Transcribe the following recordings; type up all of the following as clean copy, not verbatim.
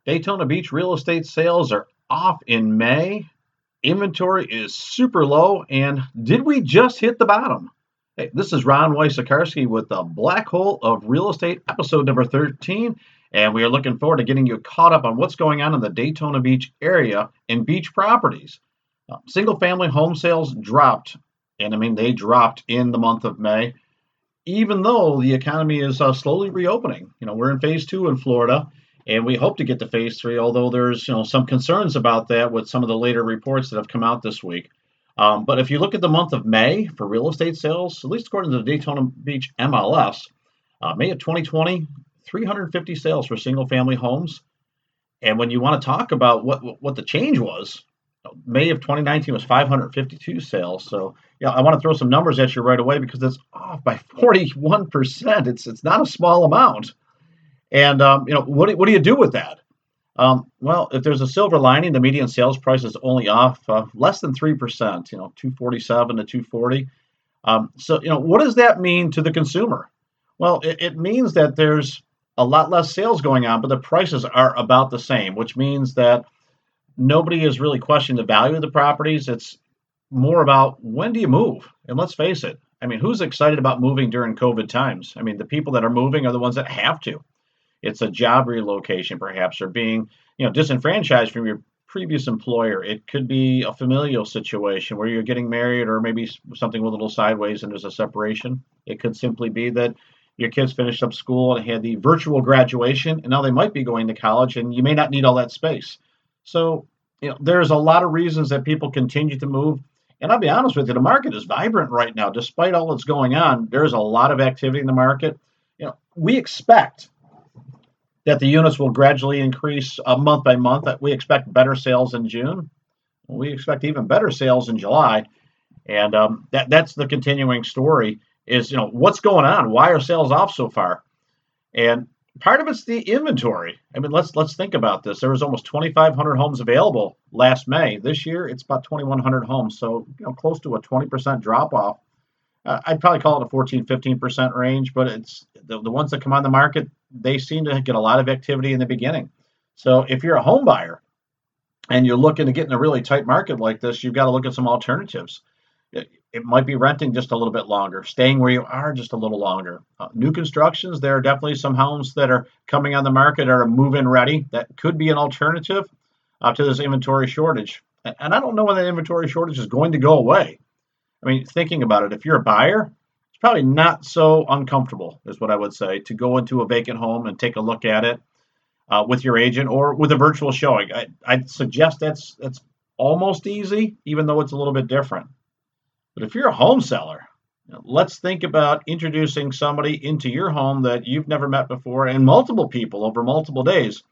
Daytona Beach real estate sales are off in May. Inventory is super low. And did we just hit the bottom? Hey, this is Ron Wysokarski with the Black Hole of Real Estate, episode number 13. And we are looking forward to getting you caught up on what's going on in the Daytona Beach area and beach properties. Single family home sales dropped. And I mean, they dropped in the month of May, even though the economy is slowly reopening. We're in phase two in Florida, and we hope to get to phase three, although there's some concerns about that with some of the later reports that have come out this week. But if you look at the month of May for real estate sales, at least according to the Daytona Beach MLS, May of 2020, 350 sales for single family homes. And when you want to talk about what the change was, May of 2019 was 552 sales. So, I want to throw some numbers at you right away because it's off by 41%. It's not a small amount. And, what do you do with that? Well, if there's a silver lining, the median sales price is only off less than 3%, 247 to 240. So, what does that mean to the consumer? Well, it means that there's a lot less sales going on, but the prices are about the same, which means that nobody is really questioning the value of the properties. It's more about when do you move? And let's face it, I mean, who's excited about moving during COVID times? I mean, the people that are moving are the ones that have to. It's a job relocation, perhaps, or being, disenfranchised from your previous employer. It could be a familial situation where you're getting married, or maybe something a little sideways and there's a separation. It could simply be that your kids finished up school and had the virtual graduation, and now they might be going to college, and you may not need all that space. So, there's a lot of reasons that people continue to move. And I'll be honest with you, the market is vibrant right now. Despite all that's going on, there's a lot of activity in the market. We expect that the units will gradually increase month by month. We expect better sales in June. We expect even better sales in July. And that's the continuing story is, what's going on? Why are sales off so far? And part of it's the inventory. I mean, let's think about this. There was almost 2,500 homes available last May. This year, it's about 2,100 homes. So, close to a 20% drop off. I'd probably call it a 14-15% range, but it's the ones that come on the market, they seem to get a lot of activity in the beginning. So if you're a home buyer and you're looking to get in a really tight market like this, you've got to look at some alternatives. It might be renting just a little bit longer, staying where you are just a little longer. New constructions, there are definitely some homes that are coming on the market that are move-in ready. That could be an alternative to this inventory shortage. And I don't know when that inventory shortage is going to go away. I mean, thinking about it, if you're a buyer, it's probably not so uncomfortable, is what I would say, to go into a vacant home and take a look at it with your agent or with a virtual showing. I'd suggest that's almost easy, even though it's a little bit different. But if you're a home seller, let's think about introducing somebody into your home that you've never met before, and multiple people over multiple days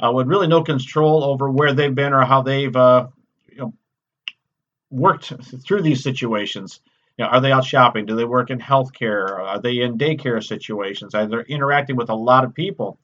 with really no control over where they've been or how they've worked through these situations. Are they out shopping? Do they work in healthcare? Are they in daycare situations? Are they interacting with a lot of people?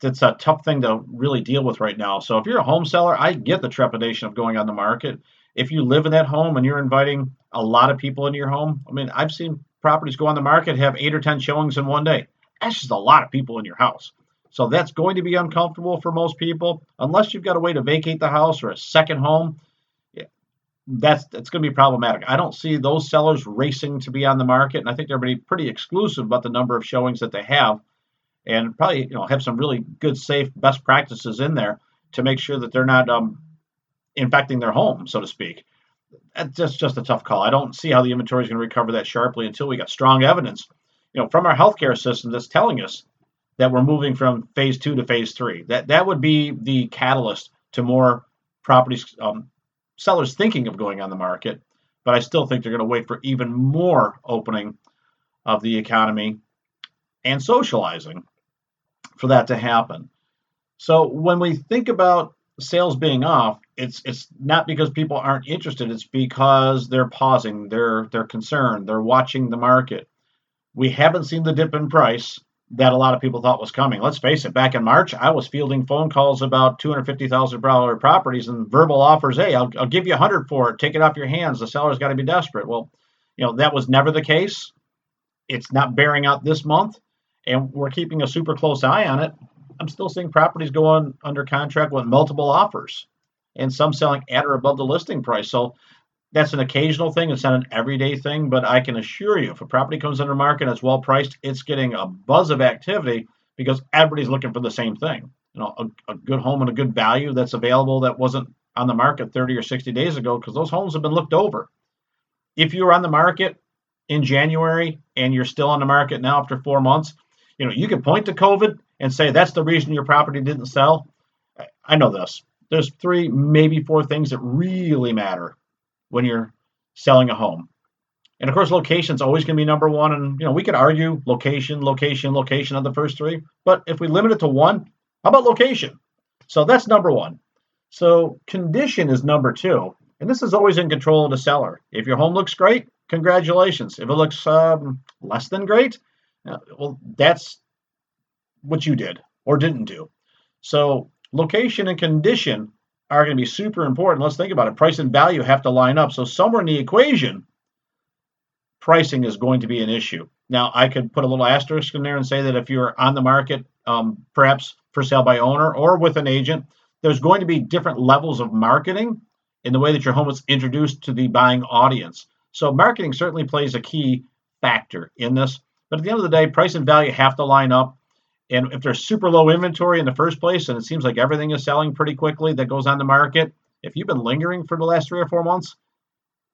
That's a tough thing to really deal with right now. So if you're a home seller, I get the trepidation of going on the market. If you live in that home and you're inviting a lot of people into your home, I mean, I've seen properties go on the market, have 8 or 10 showings in one day. That's just a lot of people in your house. So that's going to be uncomfortable for most people, unless you've got a way to vacate the house or a second home. That's going to be problematic. I don't see those sellers racing to be on the market, and I think they're going to be pretty exclusive about the number of showings that they have, and probably have some really good, safe, best practices in there to make sure that they're not infecting their home, so to speak. That's just a tough call. I don't see how the inventory is going to recover that sharply until we got strong evidence, from our healthcare system that's telling us that we're moving from phase 2 to phase 3. That would be the catalyst to more properties. Sellers thinking of going on the market, but I still think they're going to wait for even more opening of the economy and socializing for that to happen. So when we think about sales being off, it's not because people aren't interested. It's because they're pausing, they're concerned, they're watching the market. We haven't seen the dip in price that a lot of people thought was coming. Let's face it, back in March, I was fielding phone calls about $250,000 properties and verbal offers. Hey, I'll give you 100 for it. Take it off your hands. The seller's got to be desperate. Well, that was never the case. It's not bearing out this month, and we're keeping a super close eye on it. I'm still seeing properties go on under contract with multiple offers and some selling at or above the listing price. So that's an occasional thing. It's not an everyday thing, but I can assure you, if a property comes under market and it's well priced, it's getting a buzz of activity because everybody's looking for the same thing. A good home and a good value that's available that wasn't on the market 30 or 60 days ago because those homes have been looked over. If you were on the market in January and you're still on the market now after 4 months, you can point to COVID and say that's the reason your property didn't sell. I know this. There's 3, maybe 4 things that really matter when you're selling a home. And of course, location's always going to be number one. And we could argue location on the first 3. But if we limit it to one, how about location? So that's number one. So condition is number 2. And this is always in control of the seller. If your home looks great, congratulations. If it looks less than great, well, that's what you did or didn't do. So location and condition are going to be super important. Let's think about it. Price and value have to line up. So somewhere in the equation, pricing is going to be an issue. Now, I could put a little asterisk in there and say that if you're on the market, perhaps for sale by owner or with an agent, there's going to be different levels of marketing in the way that your home is introduced to the buying audience. So marketing certainly plays a key factor in this. But at the end of the day, price and value have to line up. And if there's super low inventory in the first place, and it seems like everything is selling pretty quickly that goes on the market, if you've been lingering for the last 3 or 4 months,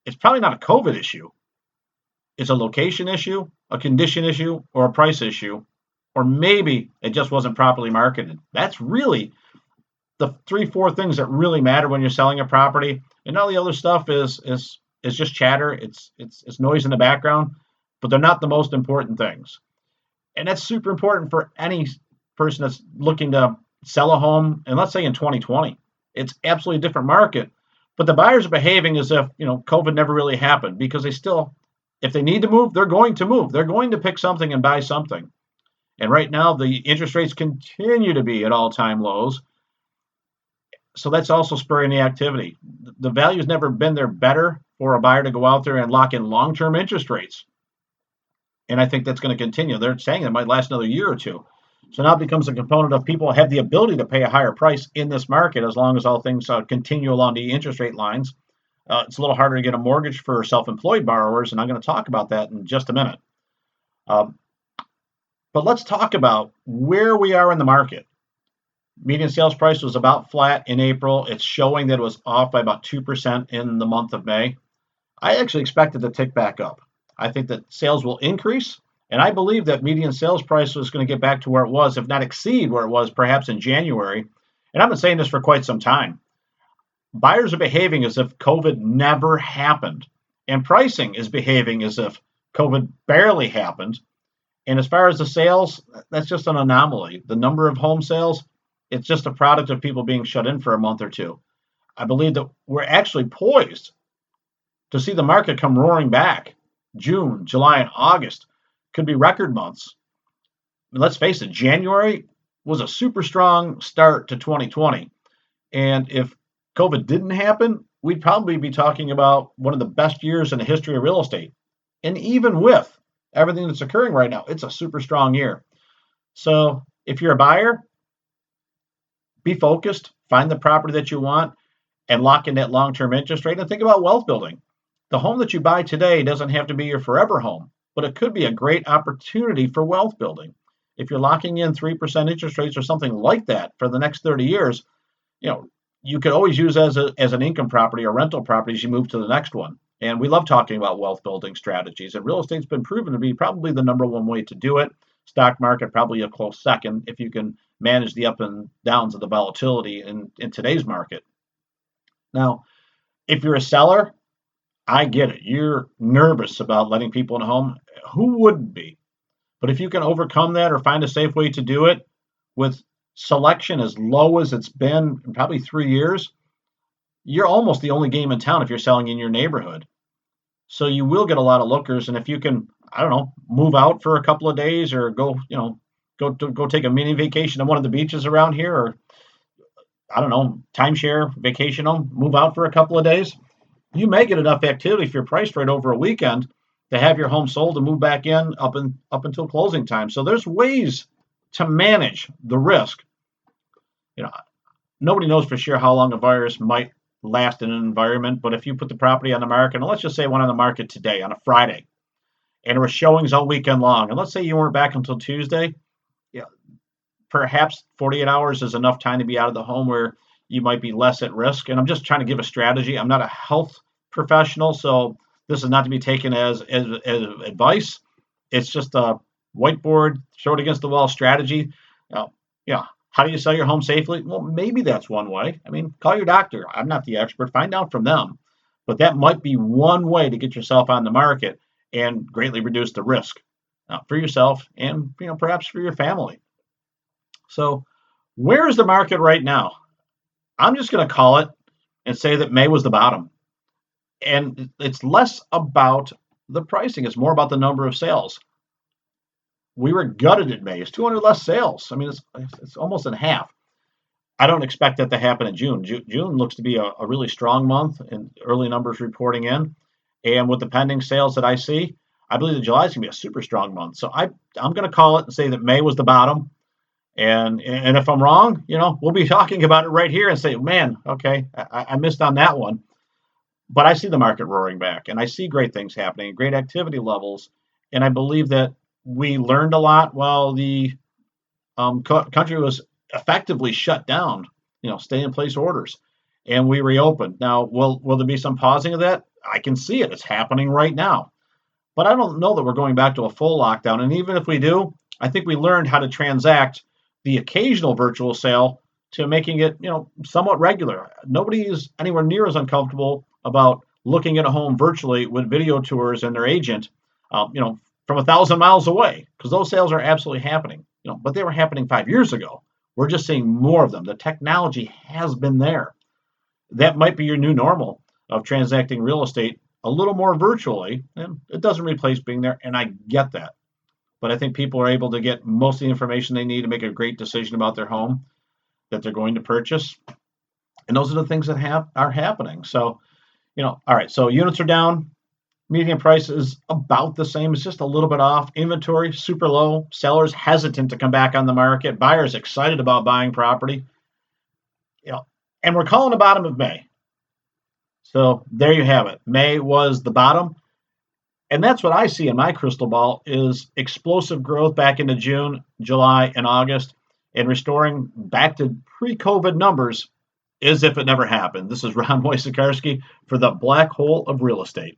it's probably not a COVID issue. It's a location issue, a condition issue, or a price issue, or maybe it just wasn't properly marketed. That's really the 3-4 things that really matter when you're selling a property. And all the other stuff is just chatter. It's noise in the background, but they're not the most important things. And that's super important for any person that's looking to sell a home. And let's say in 2020, it's absolutely a different market, but the buyers are behaving as if, COVID never really happened because they still, if they need to move, they're going to move. They're going to pick something and buy something. And right now, the interest rates continue to be at all-time lows. So that's also spurring the activity. The value's never been there better for a buyer to go out there and lock in long-term interest rates. And I think that's going to continue. They're saying it might last another year or 2. So now it becomes a component of people have the ability to pay a higher price in this market as long as all things continue along the interest rate lines. It's a little harder to get a mortgage for self-employed borrowers, and I'm going to talk about that in just a minute. But let's talk about where we are in the market. Median sales price was about flat in April. It's showing that it was off by about 2% in the month of May. I actually expected to tick back up. I think that sales will increase, and I believe that median sales price is going to get back to where it was, if not exceed where it was perhaps in January. And I've been saying this for quite some time. Buyers are behaving as if COVID never happened, and pricing is behaving as if COVID barely happened. And as far as the sales, that's just an anomaly. The number of home sales, it's just a product of people being shut in for a month or 2. I believe that we're actually poised to see the market come roaring back. June, July, and August could be record months. Let's face it, January was a super strong start to 2020. And if COVID didn't happen, we'd probably be talking about one of the best years in the history of real estate. And even with everything that's occurring right now, it's a super strong year. So if you're a buyer, be focused, find the property that you want, and lock in that long-term interest rate. And think about wealth building. The home that you buy today doesn't have to be your forever home, but it could be a great opportunity for wealth building. If you're locking in 3% interest rates or something like that for the next 30 years, you could always use as an income property or rental property as you move to the next one. And we love talking about wealth building strategies. And real estate's been proven to be probably the number one way to do it. Stock market probably a close second if you can manage the up and downs of the volatility in today's market. Now, if you're a seller, I get it. You're nervous about letting people in a home. Who wouldn't be? But if you can overcome that or find a safe way to do it with selection as low as it's been in probably 3 years, you're almost the only game in town if you're selling in your neighborhood. So you will get a lot of lookers. And if you can, move out for a couple of days or go take a mini vacation on one of the beaches around here, or timeshare vacation home, move out for a couple of days, you may get enough activity if you're priced right over a weekend to have your home sold and move back in up until closing time. So there's ways to manage the risk You know, nobody knows for sure how long a virus might last in an environment, but if you put the property on the market, and let's just say it went on the market today on a Friday, and there were showings all weekend long, and let's say you weren't back until Tuesday, yeah, perhaps 48 hours is enough time to be out of the home where you might be less at risk. And I'm just trying to give a strategy. I'm not a health professional, so this is not to be taken as advice. It's just a whiteboard, throw it against the wall strategy. Uh, yeah, how do you sell your home safely? Well, maybe that's one way. I mean, call your doctor. I'm not the expert. Find out from them. But that might be one way to get yourself on the market and greatly reduce the risk for yourself and perhaps for your family. So, where is the market right now? I'm just going to call it and say that May was the bottom. And it's less about the pricing, it's more about the number of sales. We were gutted in May. It's 200 less sales. I mean, it's almost in half. I don't expect that to happen in June. June looks to be a really strong month, and early numbers reporting in. And with the pending sales that I see, I believe that July is going to be a super strong month. So I'm going to call it and say that May was the bottom. And if I'm wrong, we'll be talking about it right here and say, man, okay, I missed on that one. But I see the market roaring back, and I see great things happening, great activity levels, and I believe that we learned a lot while the country was effectively shut down. Stay in place orders, and we reopened. Now, will there be some pausing of that? I can see it. It's happening right now, but I don't know that we're going back to a full lockdown. And even if we do, I think we learned how to transact the occasional virtual sale to making it, somewhat regular. Nobody is anywhere near as uncomfortable about looking at a home virtually with video tours and their agent, from 1,000 miles away, because those sales are absolutely happening. But they were happening 5 years ago. We're just seeing more of them. The technology has been there. That might be your new normal of transacting real estate a little more virtually, and it doesn't replace being there. And I get that. But I think people are able to get most of the information they need to make a great decision about their home that they're going to purchase. And those are the things that are happening. So, all right, so units are down. Median price is about the same. It's just a little bit off. Inventory, super low. Sellers hesitant to come back on the market. Buyers excited about buying property. And we're calling the bottom of May. So there you have it. May was the bottom. And that's what I see in my crystal ball is explosive growth back into June, July, and August, and restoring back to pre-COVID numbers as if it never happened. This is Ron Wojciechowski for the Black Hole of Real Estate.